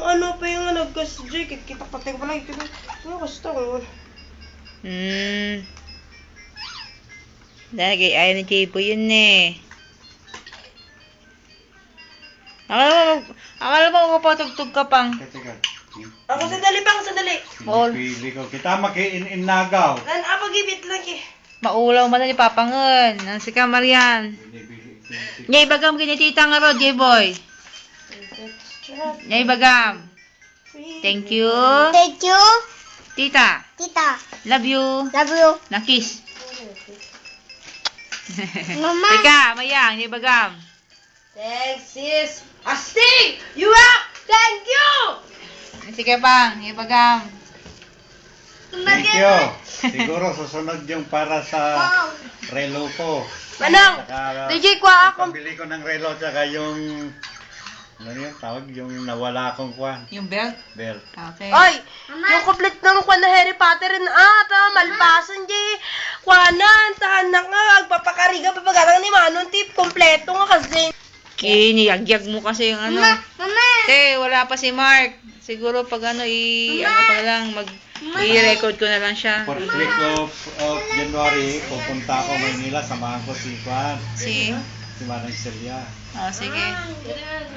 Ano pa yung nagkas jacket? Kita patay ko pala. Ano gusto ko? Lagi, ayaw ni Chipo yun eh. Akala mo magpapatugtog ka pang. Teka. Ako sandali pang, sandali. Pili ko. Kita makiinagaw. Dan, apagibit lang eh. Maulaw man ni Papangon. Ang sika Marian. Nyay bagam kini tita nga rod, boy. Nyay bagam. Thank you. Thank you, Tita. Tita. Love you. Love you. Nakis. Mama. Teka, mayang, nyay bagam. Thanks, sis. Astig! You up! Thank you! Sige pang, nyay bagam. Thank you. Siguro susunod yung para sa relo ko. Manang, Saka, DJ kwa ako. pabili ko ng relo tsaka yung ano yun tawag? Yung nawala akong kwan. Yung belt? Belt. Okay. Ay, yung complete ng kwan na Harry Potter rin malpasan di. Kwanan, tahan na nga, agpapakariga, papagarang ni Manon, tip, kompleto nga kasi. Kiniyagyag mo kasi yung ano. Mama. Wala pa si Mark. Siguro pag ano, ano ko na lang, i-record ko na lang siya. First week of January, pupunta ako Maynila, samahan ko si Kwan. Si Manang Celia. Oh, sige.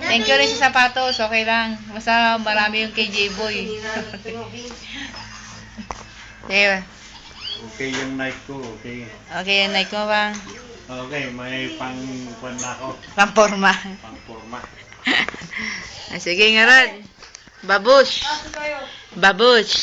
Thank you rin sa sapatos. Okay lang. Basta marami yung kay J-Boy. Diba? Okay yung night ko, okay. Okay, yan like mo bang? Okay, may pang-kwan na ako. Pamporma. Pang-forma. Sige nga ron. Babush. Babush.